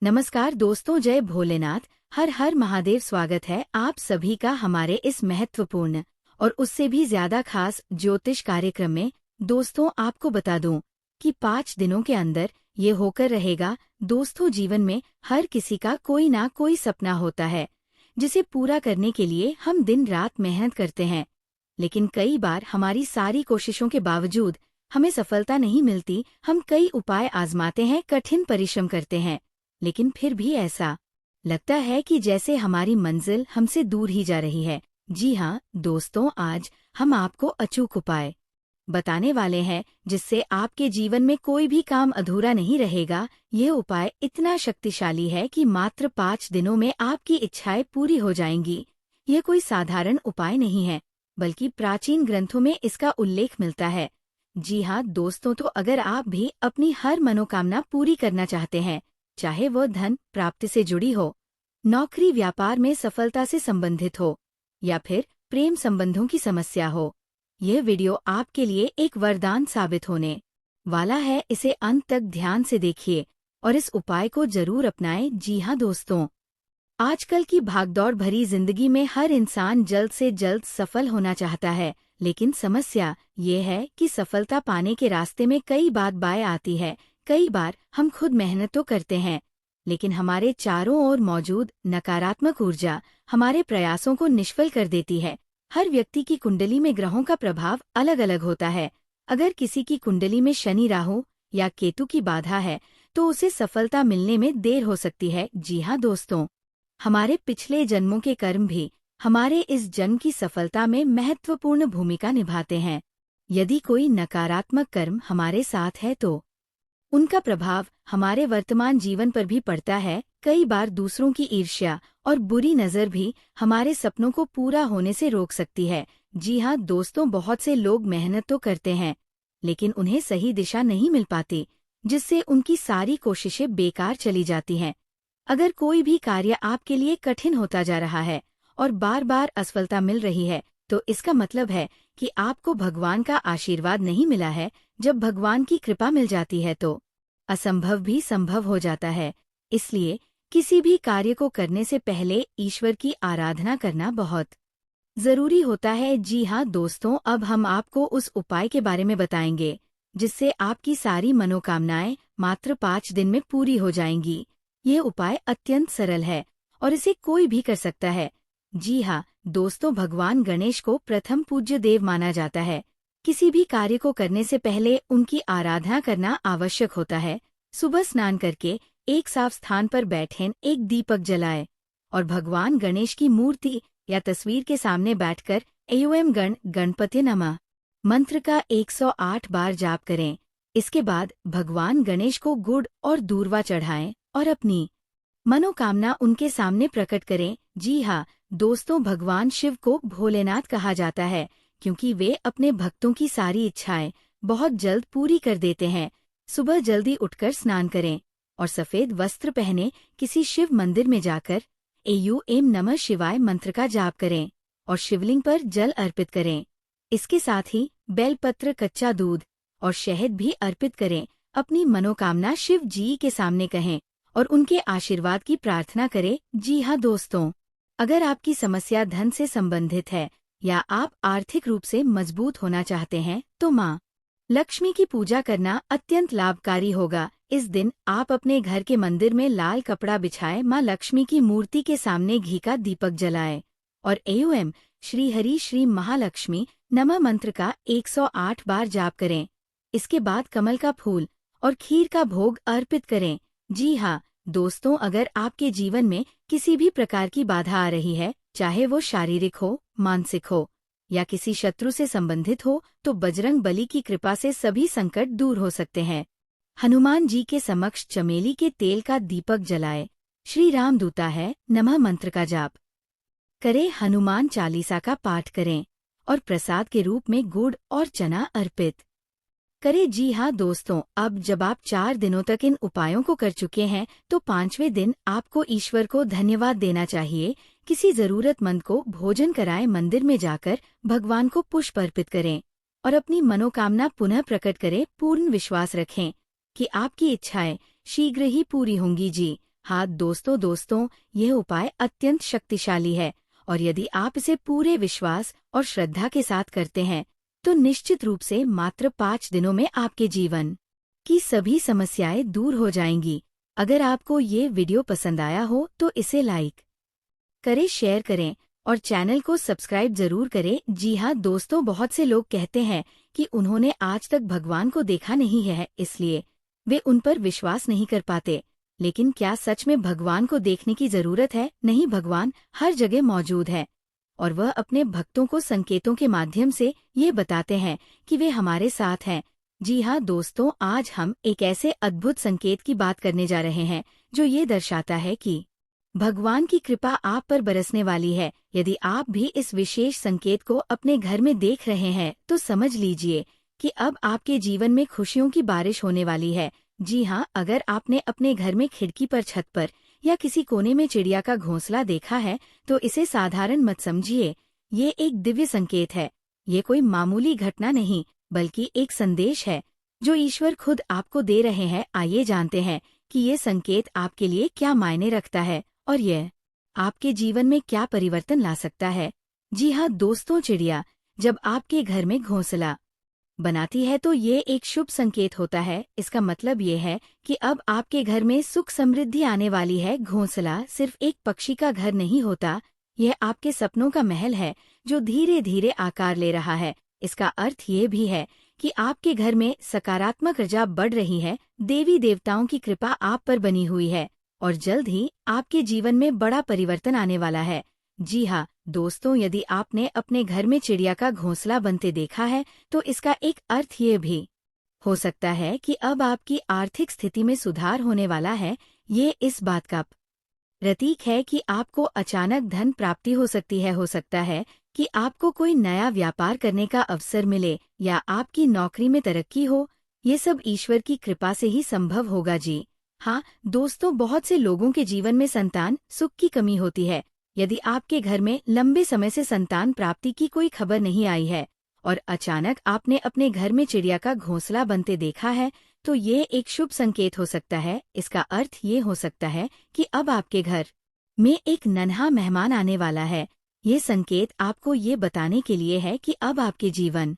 नमस्कार दोस्तों, जय भोलेनाथ। हर हर महादेव। स्वागत है आप सभी का हमारे इस महत्वपूर्ण और उससे भी ज्यादा खास ज्योतिष कार्यक्रम में। दोस्तों, आपको बता दूं कि 5 दिनों के अंदर ये होकर रहेगा। दोस्तों, जीवन में हर किसी का कोई ना कोई सपना होता है जिसे पूरा करने के लिए हम दिन रात मेहनत करते हैं, लेकिन कई बार हमारी सारी कोशिशों के बावजूद हमें सफलता नहीं मिलती। हम कई उपाय आजमाते हैं, कठिन परिश्रम करते हैं, लेकिन फिर भी ऐसा लगता है कि जैसे हमारी मंजिल हमसे दूर ही जा रही है। जी हाँ दोस्तों, आज हम आपको अचूक उपाय बताने वाले हैं जिससे आपके जीवन में कोई भी काम अधूरा नहीं रहेगा। ये उपाय इतना शक्तिशाली है कि मात्र 5 दिनों में आपकी इच्छाएं पूरी हो जाएंगी। ये कोई साधारण उपाय नहीं है, बल्कि प्राचीन ग्रंथों में इसका उल्लेख मिलता है। जी हाँ दोस्तों, तो अगर आप भी अपनी हर मनोकामना पूरी करना चाहते हैं, चाहे वो धन प्राप्ति से जुड़ी हो, नौकरी व्यापार में सफलता से संबंधित हो, या फिर प्रेम संबंधों की समस्या हो, यह वीडियो आपके लिए एक वरदान साबित होने वाला है। इसे अंत तक ध्यान से देखिए और इस उपाय को जरूर अपनाएं। जी हाँ दोस्तों, आजकल की भागदौड़ भरी जिंदगी में हर इंसान जल्द से जल्द सफल होना चाहता है, लेकिन समस्या ये है कि सफलता पाने के रास्ते में कई बाधाएं आती है। कई बार हम खुद मेहनत तो करते हैं, लेकिन हमारे चारों ओर मौजूद नकारात्मक ऊर्जा हमारे प्रयासों को निष्फल कर देती है। हर व्यक्ति की कुंडली में ग्रहों का प्रभाव अलग अलग होता है। अगर किसी की कुंडली में शनि, राहु या केतु की बाधा है, तो उसे सफलता मिलने में देर हो सकती है। जी हाँ दोस्तों, हमारे पिछले जन्मों के कर्म भी हमारे इस जन्म की सफलता में महत्वपूर्ण भूमिका निभाते हैं। यदि कोई नकारात्मक कर्म हमारे साथ है तो उनका प्रभाव हमारे वर्तमान जीवन पर भी पड़ता है। कई बार दूसरों की ईर्ष्या और बुरी नज़र भी हमारे सपनों को पूरा होने से रोक सकती है। जी हाँ दोस्तों, बहुत से लोग मेहनत तो करते हैं, लेकिन उन्हें सही दिशा नहीं मिल पाती, जिससे उनकी सारी कोशिशें बेकार चली जाती हैं। अगर कोई भी कार्य आपके लिए कठिन होता जा रहा है और बार बार असफलता मिल रही है, तो इसका मतलब है कि आपको भगवान का आशीर्वाद नहीं मिला है। जब भगवान की कृपा मिल जाती है तो असंभव भी संभव हो जाता है। इसलिए किसी भी कार्य को करने से पहले ईश्वर की आराधना करना बहुत जरूरी होता है। जी हाँ दोस्तों, अब हम आपको उस उपाय के बारे में बताएंगे जिससे आपकी सारी मनोकामनाएं मात्र 5 दिन में पूरी हो जाएंगी। ये उपाय अत्यंत सरल है और इसे कोई भी कर सकता है। जी हाँ दोस्तों, भगवान गणेश को प्रथम पूज्य देव माना जाता है। किसी भी कार्य को करने से पहले उनकी आराधना करना आवश्यक होता है। सुबह स्नान करके एक साफ स्थान पर बैठें, एक दीपक जलाएं और भगवान गणेश की मूर्ति या तस्वीर के सामने बैठकर एओम गण गणपति नमः मंत्र का 108 बार जाप करें। इसके बाद भगवान गणेश को गुड़ और दूर्वा चढ़ाएं और अपनी मनोकामना उनके सामने प्रकट करें। जी हाँ दोस्तों, भगवान शिव को भोलेनाथ कहा जाता है क्योंकि वे अपने भक्तों की सारी इच्छाएं बहुत जल्द पूरी कर देते हैं। सुबह जल्दी उठकर स्नान करें और सफेद वस्त्र पहने किसी शिव मंदिर में जाकर एओम नमः शिवाय मंत्र का जाप करें और शिवलिंग पर जल अर्पित करें। इसके साथ ही बेलपत्र, कच्चा दूध और शहद भी अर्पित करें। अपनी मनोकामना शिव जी के सामने कहें और उनके आशीर्वाद की प्रार्थना करें। जी हाँ दोस्तों, अगर आपकी समस्या धन से संबंधित है या आप आर्थिक रूप से मजबूत होना चाहते हैं, तो माँ लक्ष्मी की पूजा करना अत्यंत लाभकारी होगा। इस दिन आप अपने घर के मंदिर में लाल कपड़ा बिछाएं, माँ लक्ष्मी की मूर्ति के सामने घी का दीपक जलाएं और एओम श्री हरि श्री महालक्ष्मी नमः मंत्र का 108 बार जाप करें। इसके बाद कमल का फूल और खीर का भोग अर्पित करें। जी हाँ दोस्तों, अगर आपके जीवन में किसी भी प्रकार की बाधा आ रही है, चाहे वो शारीरिक हो, मानसिक हो या किसी शत्रु से संबंधित हो, तो बजरंग बली की कृपा से सभी संकट दूर हो सकते हैं। हनुमान जी के समक्ष चमेली के तेल का दीपक जलाए, श्री राम दूता है नमः मंत्र का जाप करें, हनुमान चालीसा का पाठ करें और प्रसाद के रूप में गुड़ और चना अर्पित करें। जी हाँ दोस्तों, अब जब आप 4 दिनों तक इन उपायों को कर चुके हैं, तो 5वें दिन आपको ईश्वर को धन्यवाद देना चाहिए। किसी जरूरतमंद को भोजन कराएं, मंदिर में जाकर भगवान को पुष्प अर्पित करें और अपनी मनोकामना पुनः प्रकट करें। पूर्ण विश्वास रखें कि आपकी इच्छाएं शीघ्र ही पूरी होंगी। जी हाँ दोस्तों, यह उपाय अत्यंत शक्तिशाली है और यदि आप इसे पूरे विश्वास और श्रद्धा के साथ करते हैं तो निश्चित रूप से मात्र 5 दिनों में आपके जीवन की सभी समस्याएं दूर हो जाएंगी। अगर आपको ये वीडियो पसंद आया हो तो इसे लाइक करें, शेयर करें और चैनल को सब्सक्राइब जरूर करें। जी हाँ दोस्तों, बहुत से लोग कहते हैं कि उन्होंने आज तक भगवान को देखा नहीं है, इसलिए वे उन पर विश्वास नहीं कर पाते। लेकिन क्या सच में भगवान को देखने की जरूरत है? नहीं, भगवान हर जगह मौजूद है और वह अपने भक्तों को संकेतों के माध्यम से ये बताते हैं कि वे हमारे साथ हैं। जी हाँ दोस्तों, आज हम एक ऐसे अद्भुत संकेत की बात करने जा रहे हैं जो ये दर्शाता है कि भगवान की कृपा आप पर बरसने वाली है। यदि आप भी इस विशेष संकेत को अपने घर में देख रहे हैं तो समझ लीजिए कि अब आपके जीवन में खुशियों की बारिश होने वाली है। जी हाँ, अगर आपने अपने घर में खिड़की पर, छत पर या किसी कोने में चिड़िया का घोंसला देखा है तो इसे साधारण मत समझिए। ये एक दिव्य संकेत है। ये कोई मामूली घटना नहीं बल्कि एक संदेश है जो ईश्वर खुद आपको दे रहे हैं। आइए जानते हैं कि ये संकेत आपके लिए क्या मायने रखता है और यह आपके जीवन में क्या परिवर्तन ला सकता है। जी हाँ दोस्तों, चिड़िया जब आपके घर में घोंसला बनाती है तो ये एक शुभ संकेत होता है। इसका मतलब ये है कि अब आपके घर में सुख समृद्धि आने वाली है। घोंसला सिर्फ एक पक्षी का घर नहीं होता, यह आपके सपनों का महल है जो धीरे धीरे आकार ले रहा है। इसका अर्थ ये भी है कि आपके घर में सकारात्मक ऊर्जा बढ़ रही है। देवी देवताओं की कृपा आप पर बनी हुई है और जल्द ही आपके जीवन में बड़ा परिवर्तन आने वाला है। जी हाँ दोस्तों, यदि आपने अपने घर में चिड़िया का घोंसला बनते देखा है तो इसका एक अर्थ ये भी हो सकता है कि अब आपकी आर्थिक स्थिति में सुधार होने वाला है। ये इस बात का प्रतीक है कि आपको अचानक धन प्राप्ति हो सकती है। हो सकता है कि आपको कोई नया व्यापार करने का अवसर मिले या आपकी नौकरी में तरक्की हो। ये सब ईश्वर की कृपा से ही संभव होगा। जी हाँ दोस्तों, बहुत से लोगों के जीवन में संतान सुख की कमी होती है। यदि आपके घर में लंबे समय से संतान प्राप्ति की कोई खबर नहीं आई है और अचानक आपने अपने घर में चिड़िया का घोंसला बनते देखा है तो ये एक शुभ संकेत हो सकता है। इसका अर्थ ये हो सकता है कि अब आपके घर में एक नन्हा मेहमान आने वाला है। ये संकेत आपको ये बताने के लिए है कि अब आपके जीवन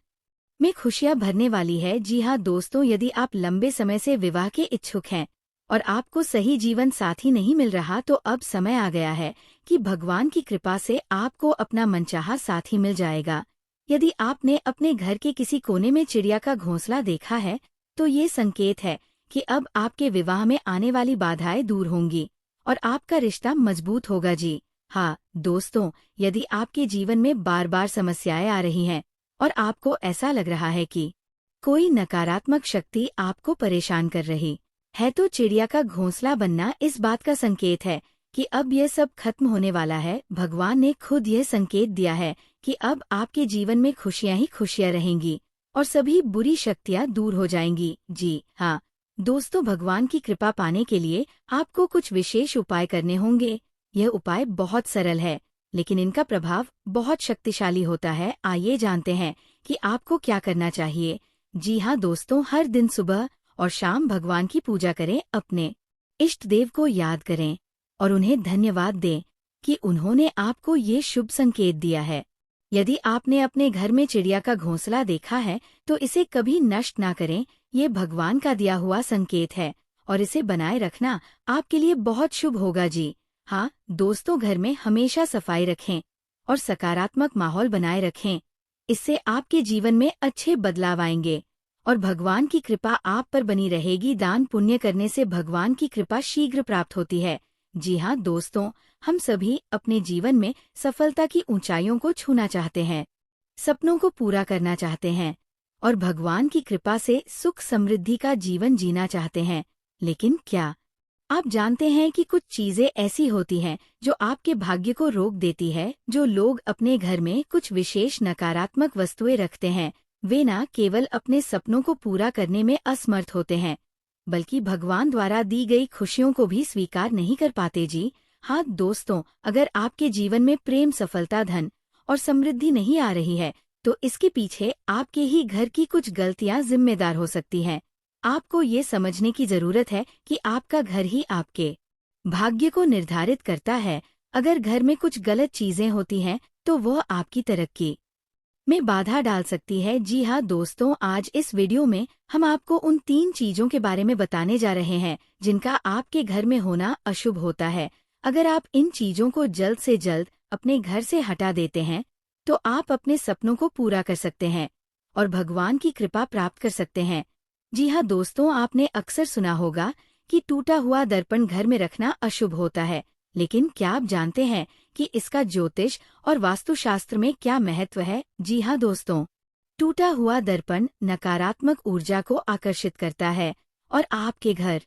में खुशियां भरने वाली है। जी हाँ दोस्तों, यदि आप लंबे समय से विवाह के इच्छुक हैं और आपको सही जीवन साथी नहीं मिल रहा तो अब समय आ गया है कि भगवान की कृपा से आपको अपना मनचाहा साथी मिल जाएगा। यदि आपने अपने घर के किसी कोने में चिड़िया का घोंसला देखा है तो ये संकेत है कि अब आपके विवाह में आने वाली बाधाएं दूर होंगी और आपका रिश्ता मजबूत होगा। जी हाँ दोस्तों, यदि आपके जीवन में बार बार समस्याएं आ रही हैं और आपको ऐसा लग रहा है कि कोई नकारात्मक शक्ति आपको परेशान कर रही है तो चिड़िया का घोंसला बनना इस बात का संकेत है कि अब यह सब खत्म होने वाला है। भगवान ने खुद यह संकेत दिया है कि अब आपके जीवन में खुशियां ही खुशियां रहेंगी और सभी बुरी शक्तियां दूर हो जाएंगी। जी हाँ दोस्तों, भगवान की कृपा पाने के लिए आपको कुछ विशेष उपाय करने होंगे। यह उपाय बहुत सरल है लेकिन इनका प्रभाव बहुत शक्तिशाली होता है। आइए जानते हैं कि आपको क्या करना चाहिए। जी हाँ दोस्तों, हर दिन सुबह और शाम भगवान की पूजा करें, अपने इष्ट देव को याद करें और उन्हें धन्यवाद दें कि उन्होंने आपको ये शुभ संकेत दिया है। यदि आपने अपने घर में चिड़िया का घोंसला देखा है तो इसे कभी नष्ट ना करें। ये भगवान का दिया हुआ संकेत है और इसे बनाए रखना आपके लिए बहुत शुभ होगा। जी हाँ दोस्तों, घर में हमेशा सफाई रखें और सकारात्मक माहौल बनाए रखें। इससे आपके जीवन में अच्छे बदलाव आएंगे और भगवान की कृपा आप पर बनी रहेगी। दान पुण्य करने से भगवान की कृपा शीघ्र प्राप्त होती है। जी हाँ दोस्तों, हम सभी अपने जीवन में सफलता की ऊंचाइयों को छूना चाहते हैं, सपनों को पूरा करना चाहते हैं और भगवान की कृपा से सुख समृद्धि का जीवन जीना चाहते हैं। लेकिन क्या आप जानते हैं कि कुछ चीजें ऐसी होती हैं जो आपके भाग्य को रोक देती है? जो लोग अपने घर में कुछ विशेष नकारात्मक वस्तुएं रखते हैं वे न केवल अपने सपनों को पूरा करने में असमर्थ होते हैं बल्कि भगवान द्वारा दी गई खुशियों को भी स्वीकार नहीं कर पाते। जी हाँ दोस्तों, अगर आपके जीवन में प्रेम, सफलता, धन और समृद्धि नहीं आ रही है तो इसके पीछे आपके ही घर की कुछ गलतियां जिम्मेदार हो सकती हैं। आपको ये समझने की जरूरत है कि आपका घर ही आपके भाग्य को निर्धारित करता है। अगर घर में कुछ गलत चीजें होती हैं तो वह आपकी तरक्की में बाधा डाल सकती है। जी हाँ दोस्तों, आज इस वीडियो में हम आपको उन 3 चीजों के बारे में बताने जा रहे हैं जिनका आपके घर में होना अशुभ होता है। अगर आप इन चीजों को जल्द से जल्द अपने घर से हटा देते हैं तो आप अपने सपनों को पूरा कर सकते हैं और भगवान की कृपा प्राप्त कर सकते हैं। जी हाँ दोस्तों, आपने अक्सर सुना होगा कि टूटा हुआ दर्पण घर में रखना अशुभ होता है, लेकिन क्या आप जानते हैं कि इसका ज्योतिष और वास्तुशास्त्र में क्या महत्व है? जी हाँ दोस्तों, टूटा हुआ दर्पण नकारात्मक ऊर्जा को आकर्षित करता है और आपके घर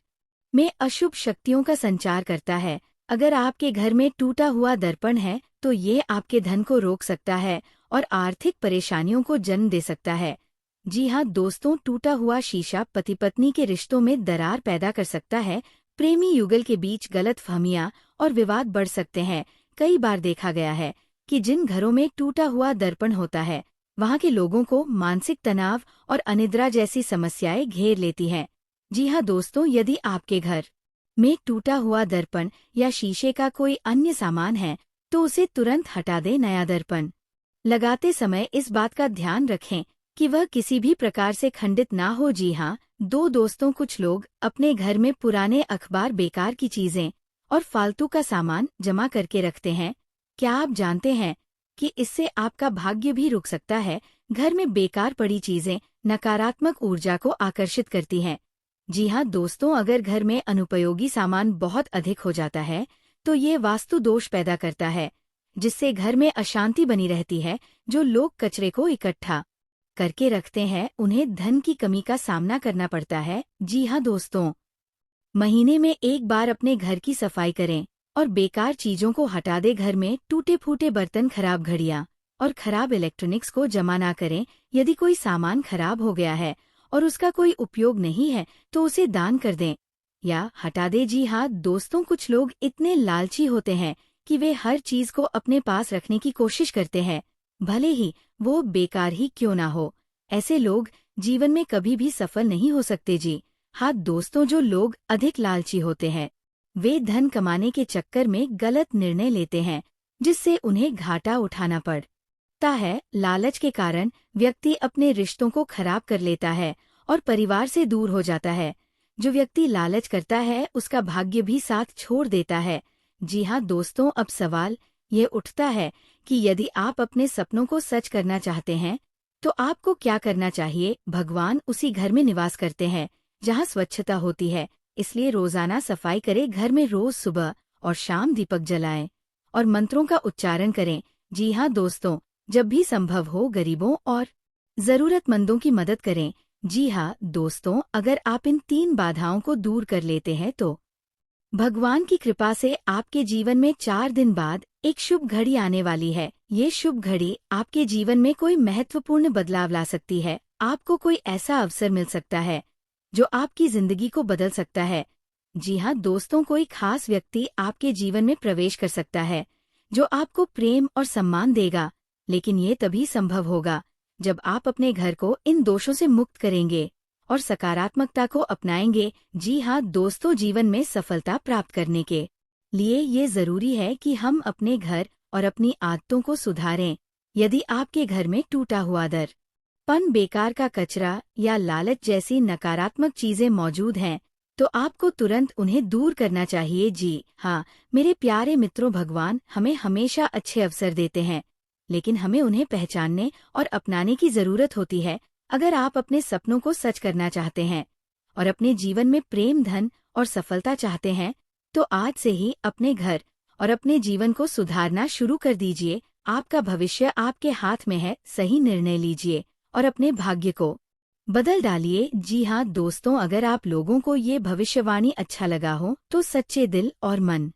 में अशुभ शक्तियों का संचार करता है। अगर आपके घर में टूटा हुआ दर्पण है तो ये आपके धन को रोक सकता है और आर्थिक परेशानियों को जन्म दे सकता है। जी हाँ दोस्तों, टूटा हुआ शीशा पति पत्नी के रिश्तों में दरार पैदा कर सकता है। प्रेमी युगल के बीच गलतफहमियां और विवाद बढ़ सकते हैं। कई बार देखा गया है कि जिन घरों में टूटा हुआ दर्पण होता है वहां के लोगों को मानसिक तनाव और अनिद्रा जैसी समस्याएं घेर लेती हैं। जी हाँ दोस्तों, यदि आपके घर में टूटा हुआ दर्पण या शीशे का कोई अन्य सामान है तो उसे तुरंत हटा दें। नया दर्पण लगाते समय इस बात का ध्यान रखें कि वह किसी भी प्रकार से खंडित ना हो। जी हाँ दोस्तों, कुछ लोग अपने घर में पुराने अखबार, बेकार की चीजें और फालतू का सामान जमा करके रखते हैं। क्या आप जानते हैं कि इससे आपका भाग्य भी रुक सकता है? घर में बेकार पड़ी चीजें नकारात्मक ऊर्जा को आकर्षित करती हैं। जी हाँ दोस्तों, अगर घर में अनुपयोगी सामान बहुत अधिक हो जाता है तो ये वास्तु दोष पैदा करता है, जिससे घर में अशांति बनी रहती है। जो लोग कचरे को इकट्ठा करके रखते हैं उन्हें धन की कमी का सामना करना पड़ता है। जी हाँ दोस्तों, महीने में एक बार अपने घर की सफाई करें और बेकार चीजों को हटा दें। घर में टूटे फूटे बर्तन, खराब घड़ियां और खराब इलेक्ट्रॉनिक्स को जमा ना करें। यदि कोई सामान खराब हो गया है और उसका कोई उपयोग नहीं है तो उसे दान कर दें या हटा दें। जी हाँ दोस्तों, कुछ लोग इतने लालची होते हैं कि वे हर चीज को अपने पास रखने की कोशिश करते हैं, भले ही वो बेकार ही क्यों ना हो। ऐसे लोग जीवन में कभी भी सफल नहीं हो सकते। जी हाँ दोस्तों, जो लोग अधिक लालची होते हैं वे धन कमाने के चक्कर में गलत निर्णय लेते हैं, जिससे उन्हें घाटा उठाना पड़ता है। लालच के कारण व्यक्ति अपने रिश्तों को खराब कर लेता है और परिवार से दूर हो जाता है। जो व्यक्ति लालच करता है उसका भाग्य भी साथ छोड़ देता है। जी हाँ दोस्तों, अब सवाल ये उठता है कि यदि आप अपने सपनों को सच करना चाहते हैं तो आपको क्या करना चाहिए? भगवान उसी घर में निवास करते हैं जहाँ स्वच्छता होती है, इसलिए रोजाना सफाई करें। घर में रोज सुबह और शाम दीपक जलाएं और मंत्रों का उच्चारण करें। जी हाँ दोस्तों, जब भी संभव हो गरीबों और जरूरतमंदों की मदद करें। जी हाँ दोस्तों, अगर आप इन 3 बाधाओं को दूर कर लेते हैं तो भगवान की कृपा से आपके जीवन में 4 दिन बाद एक शुभ घड़ी आने वाली है। ये शुभ घड़ी आपके जीवन में कोई महत्वपूर्ण बदलाव ला सकती है। आपको कोई ऐसा अवसर मिल सकता है जो आपकी जिंदगी को बदल सकता है। जी हाँ दोस्तों, कोई खास व्यक्ति आपके जीवन में प्रवेश कर सकता है जो आपको प्रेम और सम्मान देगा, लेकिन ये तभी संभव होगा जब आप अपने घर को इन दोषों से मुक्त करेंगे और सकारात्मकता को अपनाएंगे। जी हाँ दोस्तों, जीवन में सफलता प्राप्त करने के लिए ये जरूरी है कि हम अपने घर और अपनी आदतों को सुधारें। यदि आपके घर में टूटा हुआ दर्पण, बेकार का कचरा या लालच जैसी नकारात्मक चीजें मौजूद हैं तो आपको तुरंत उन्हें दूर करना चाहिए। जी हाँ मेरे प्यारे मित्रों, भगवान हमें हमेशा अच्छे अवसर देते हैं, लेकिन हमें उन्हें पहचानने और अपनाने की जरूरत होती है। अगर आप अपने सपनों को सच करना चाहते हैं और अपने जीवन में प्रेम, धन और सफलता चाहते हैं तो आज से ही अपने घर और अपने जीवन को सुधारना शुरू कर दीजिए। आपका भविष्य आपके हाथ में है। सही निर्णय लीजिए और अपने भाग्य को बदल डालिए। जी हाँ दोस्तों, अगर आप लोगों को ये भविष्यवाणी अच्छा लगा हो तो सच्चे दिल और मन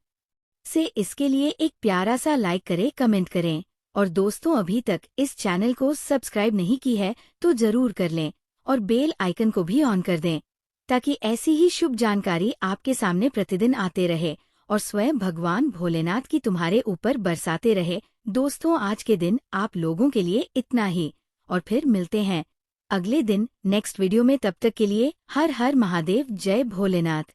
से इसके लिए एक प्यारा सा लाइक करें, कमेंट करें। और दोस्तों, अभी तक इस चैनल को सब्सक्राइब नहीं की है तो जरूर कर लें और बेल आइकन को भी ऑन कर दें ताकि ऐसी ही शुभ जानकारी आपके सामने प्रतिदिन आते रहे और स्वयं भगवान भोलेनाथ की तुम्हारे ऊपर बरसाते रहे। दोस्तों, आज के दिन आप लोगों के लिए इतना ही और फिर मिलते हैं अगले दिन नेक्स्ट वीडियो में। तब तक के लिए हर हर महादेव, जय भोलेनाथ।